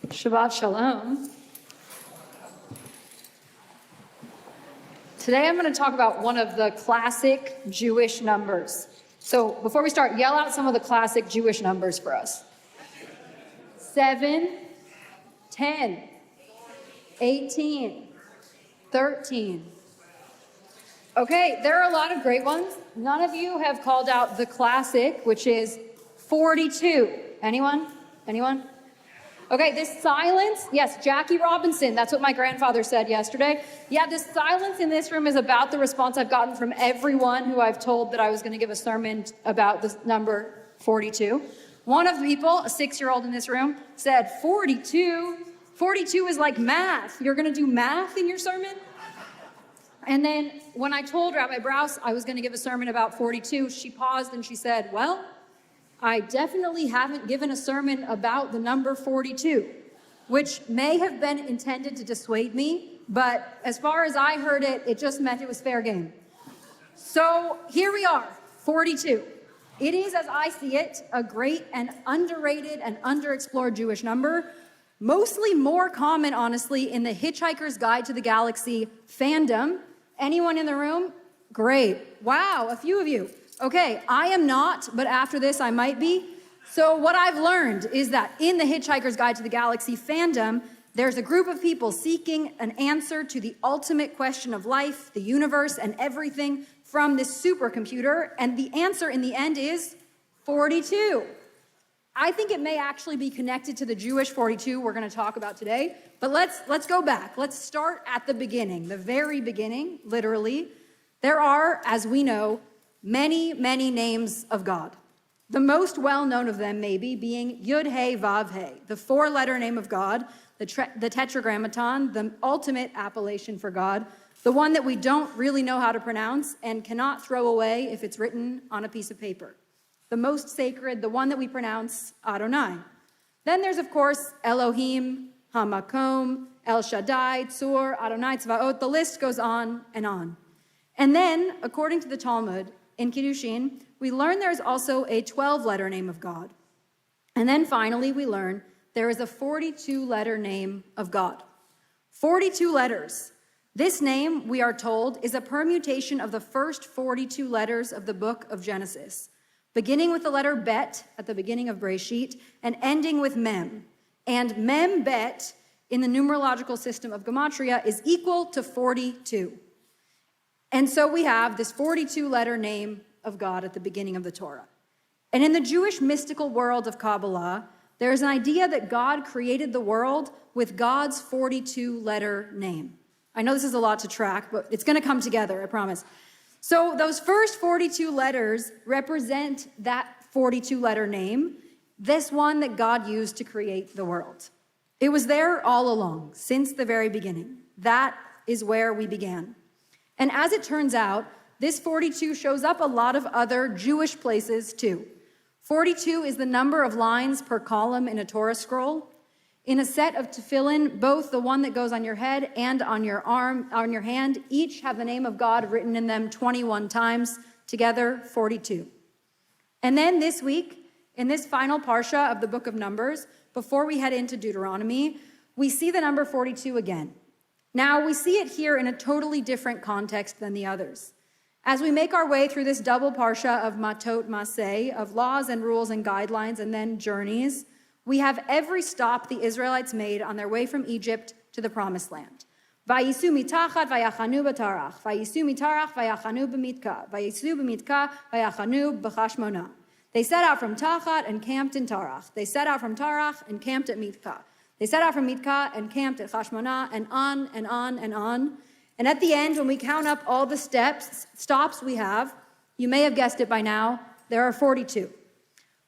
Shabbat Shalom. Today I'm going to talk about one of the classic Jewish numbers. So before we start, yell out some of the classic Jewish numbers for us. 7, 10, 18, 13. Okay, there are a lot of great ones. None of you have called out the classic, which is 42. Anyone? Anyone? Okay, this silence, yes, Jackie Robinson, that's what my grandfather said yesterday. Yeah, this silence in this room is about the response I've gotten from everyone who I've told that I was going to give a sermon about this number 42. One of the people, a 6-year-old in this room, said, 42? 42 is like math. You're going to do math in your sermon? And then when I told Rabbi Brous I was going to give a sermon about 42, she paused and she said, well, I definitely haven't given a sermon about the number 42, which may have been intended to dissuade me, but as far as I heard it, it just meant it was fair game. So here we are, 42. It is, as I see it, a great and underrated and underexplored Jewish number, mostly more common, honestly, in the Hitchhiker's Guide to the Galaxy fandom. Anyone in the room? Great. Wow, a few of you. Okay, I am not, but after this I might be. So what I've learned is that in the Hitchhiker's Guide to the Galaxy fandom, there's a group of people seeking an answer to the ultimate question of life, the universe, and everything from this supercomputer, and the answer in the end is 42. I think it may actually be connected to the Jewish 42 we're going to talk about today, but let's go back. Let's start at the beginning, the very beginning, literally. There are, as we know, many, many names of God. The most well-known of them maybe being Yud-He Vav-He, the 4-letter name of God, the Tetragrammaton, the ultimate appellation for God, the one that we don't really know how to pronounce and cannot throw away if it's written on a piece of paper. The most sacred, the one that we pronounce Adonai. Then there's, of course, Elohim, Hamakom, El Shaddai, Tzur, Adonai Tzvaot. The list goes on and on. And then, according to the Talmud, in Kiddushin, we learn there's also a 12-letter name of God. And then finally, we learn there is a 42-letter name of God. 42 letters. This name, we are told, is a permutation of the first 42 letters of the book of Genesis, beginning with the letter Bet at the beginning of Breshit and ending with Mem. And Mem Bet in the numerological system of Gematria is equal to 42. And so we have this 42-letter name of God at the beginning of the Torah. And in the Jewish mystical world of Kabbalah, there's an idea that God created the world with God's 42-letter name. I know this is a lot to track, but it's going to come together, I promise. So those first 42 letters represent that 42-letter name, this one that God used to create the world. It was there all along, since the very beginning. That is where we began. And as it turns out, this 42 shows up a lot of other Jewish places too. 42 is the number of lines per column in a Torah scroll. In a set of tefillin, both the one that goes on your head and on your arm, on your hand, each have the name of God written in them 21 times, together 42. And then this week, in this final parsha of the book of Numbers, before we head into Deuteronomy, we see the number 42 again. Now, we see it here in a totally different context than the others. As we make our way through this double parsha of Matot-Masei, of laws and rules and guidelines and then journeys, we have every stop the Israelites made on their way from Egypt to the Promised Land. Vayisu mitachat vayachanu b'tarach, vayisu mitarach vayachanu b'mitka, vayisu b'mitka vayachanu b'chashmona. They set out from Tachat and camped in Tarach. They set out from Tarach and camped at Mitka. They set out from Mitka and camped at Chashmonah, and on and on and on. And at the end, when we count up all the stops we have, you may have guessed it by now, there are 42.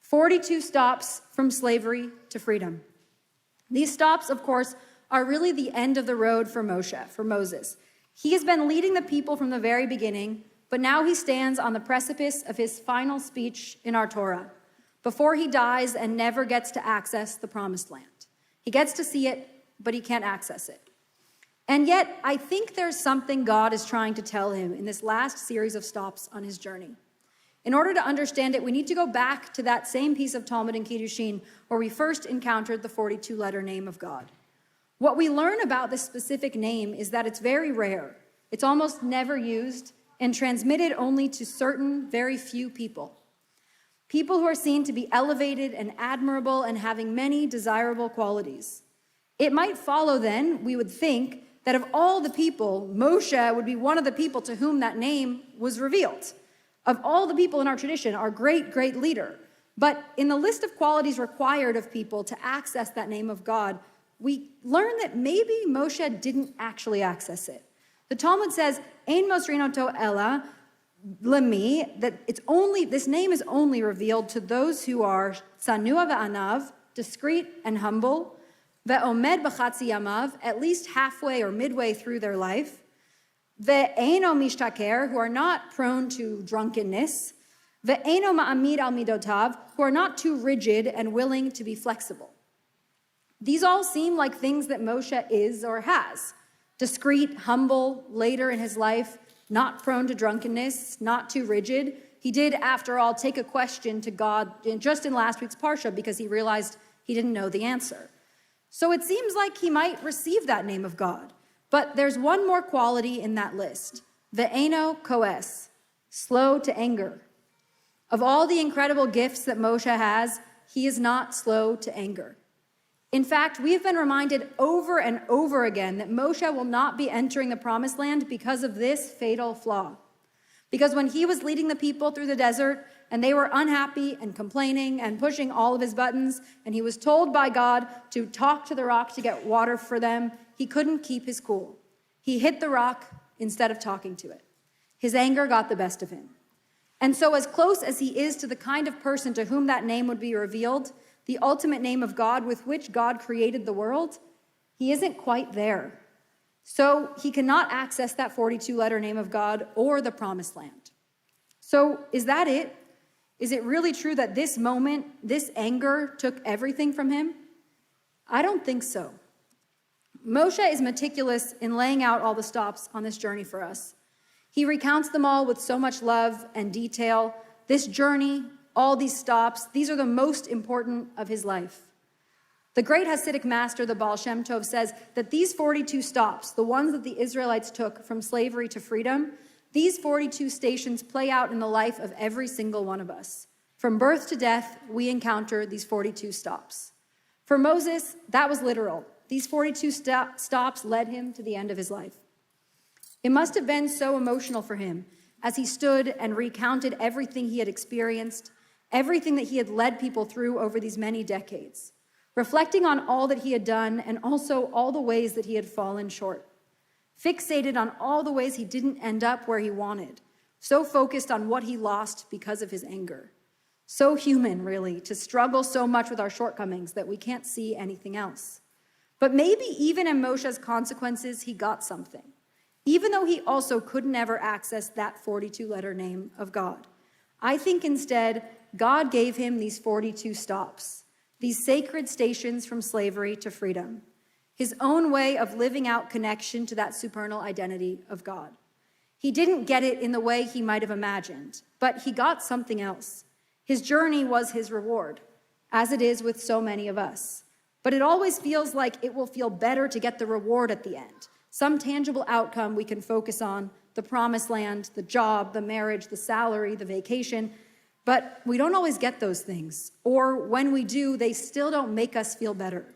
42 stops from slavery to freedom. These stops, of course, are really the end of the road for Moshe, for Moses. He has been leading the people from the very beginning, but now he stands on the precipice of his final speech in our Torah, before he dies and never gets to access the Promised Land. He gets to see it, but he can't access it. And yet, I think there's something God is trying to tell him in this last series of stops on his journey. In order to understand it, we need to go back to that same piece of Talmud in Kiddushin where we first encountered the 42-letter name of God. What we learn about this specific name is that it's very rare. It's almost never used and transmitted only to certain very few people. People who are seen to be elevated and admirable and having many desirable qualities. It might follow then, we would think, that of all the people, Moshe would be one of the people to whom that name was revealed. Of all the people in our tradition, our great, great leader. But in the list of qualities required of people to access that name of God, we learn that maybe Moshe didn't actually access it. The Talmud says, Ein mosrin oto ella lemi, that this name is only revealed to those who are tsanua ve'anav, discreet and humble, ve'omed b'chatzi yamav, at least halfway or midway through their life, ve'eno mishtaker, who are not prone to drunkenness, ve'eno ma'amid al midotav, who are not too rigid and willing to be flexible. These all seem like things that Moshe is or has. Discreet, humble, later in his life, not prone to drunkenness, not too rigid. He did, after all, take a question to God just in last week's Parsha because he realized he didn't know the answer. So it seems like he might receive that name of God. But there's one more quality in that list. Ve'eno koes, slow to anger. Of all the incredible gifts that Moshe has, he is not slow to anger. In fact, we have been reminded over and over again that Moshe will not be entering the promised land because of this fatal flaw. Because when he was leading the people through the desert and they were unhappy and complaining and pushing all of his buttons, and he was told by God to talk to the rock to get water for them, he couldn't keep his cool. He hit the rock instead of talking to it. His anger got the best of him. And so as close as he is to the kind of person to whom that name would be revealed, the ultimate name of God with which God created the world, he isn't quite there. So he cannot access that 42-letter name of God or the promised land. So is that it? Is it really true that this moment, this anger, took everything from him? I don't think so. Moshe is meticulous in laying out all the stops on this journey for us. He recounts them all with so much love and detail. This journey, all these stops, these are the most important of his life. The great Hasidic master, the Baal Shem Tov, says that these 42 stops, the ones that the Israelites took from slavery to freedom, these 42 stations play out in the life of every single one of us. From birth to death, we encounter these 42 stops. For Moses, that was literal. These 42 stops led him to the end of his life. It must have been so emotional for him as he stood and recounted everything he had experienced, everything that he had led people through over these many decades, reflecting on all that he had done and also all the ways that he had fallen short, fixated on all the ways he didn't end up where he wanted, so focused on what he lost because of his anger. So human, really, to struggle so much with our shortcomings that we can't see anything else. But maybe even in Moshe's consequences, he got something, even though he also could never access that 42-letter name of God. I think instead, God gave him these 42 stops, these sacred stations from slavery to freedom, his own way of living out connection to that supernal identity of God. He didn't get it in the way he might have imagined, but he got something else. His journey was his reward, as it is with so many of us. But it always feels like it will feel better to get the reward at the end, some tangible outcome we can focus on, the promised land, the job, the marriage, the salary, the vacation. But we don't always get those things. Or when we do, they still don't make us feel better.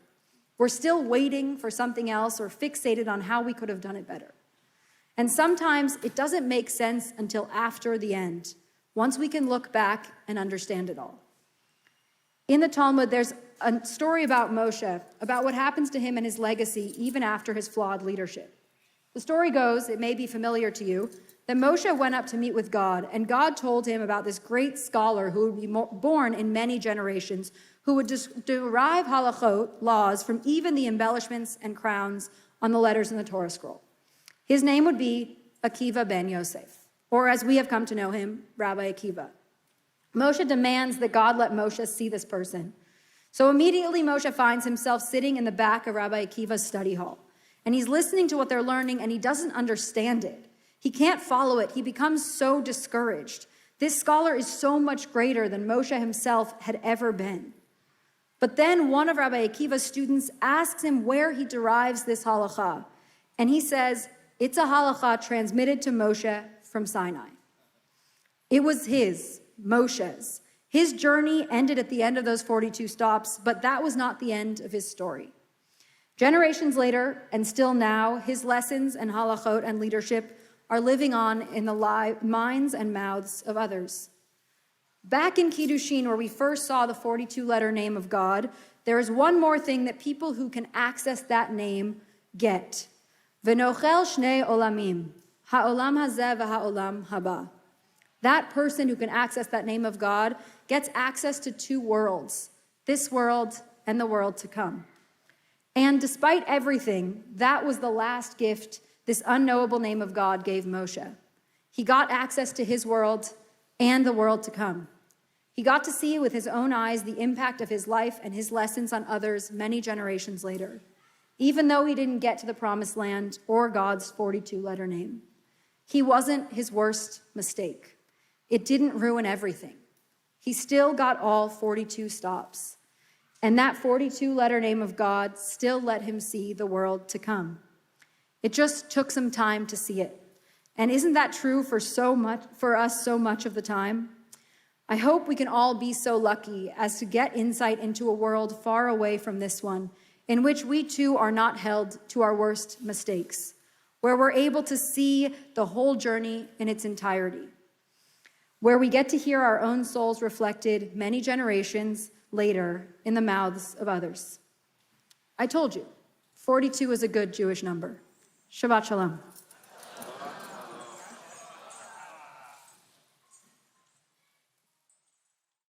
We're still waiting for something else or fixated on how we could have done it better. And sometimes it doesn't make sense until after the end, once we can look back and understand it all. In the Talmud, there's a story about Moshe, about what happens to him and his legacy even after his flawed leadership. The story goes, it may be familiar to you, that Moshe went up to meet with God, and God told him about this great scholar who would be born in many generations, who would derive halachot, laws, from even the embellishments and crowns on the letters in the Torah scroll. His name would be Akiva ben Yosef, or as we have come to know him, Rabbi Akiva. Moshe demands that God let Moshe see this person. So immediately Moshe finds himself sitting in the back of Rabbi Akiva's study hall, and he's listening to what they're learning, and he doesn't understand it. He can't follow it. He becomes so discouraged. This scholar is so much greater than Moshe himself had ever been. But then one of Rabbi Akiva's students asks him where he derives this halakha. And he says, it's a halakha transmitted to Moshe from Sinai. It was Moshe's. His journey ended at the end of those 42 stops, but that was not the end of his story. Generations later, and still now, his lessons and halachot and leadership are living on in the minds and mouths of others. Back in Kiddushin, where we first saw the 42-letter name of God, there is one more thing that people who can access that name get. V'nochel shnei olamim, ha'olam hazeh v'ha'olam haba. That person who can access that name of God gets access to two worlds, this world and the world to come. And despite everything, that was the last gift this unknowable name of God gave Moshe. He got access to his world and the world to come. He got to see with his own eyes the impact of his life and his lessons on others many generations later, even though he didn't get to the promised land or God's 42-letter name. He wasn't his worst mistake. It didn't ruin everything. He still got all 42 stops. And that 42-letter name of God still let him see the world to come. It just took some time to see it. And isn't that true for us so much of the time? I hope we can all be so lucky as to get insight into a world far away from this one, in which we too are not held to our worst mistakes, where we're able to see the whole journey in its entirety, where we get to hear our own souls reflected many generations later in the mouths of others. I told you, 42 is a good Jewish number. Shabbat Shalom.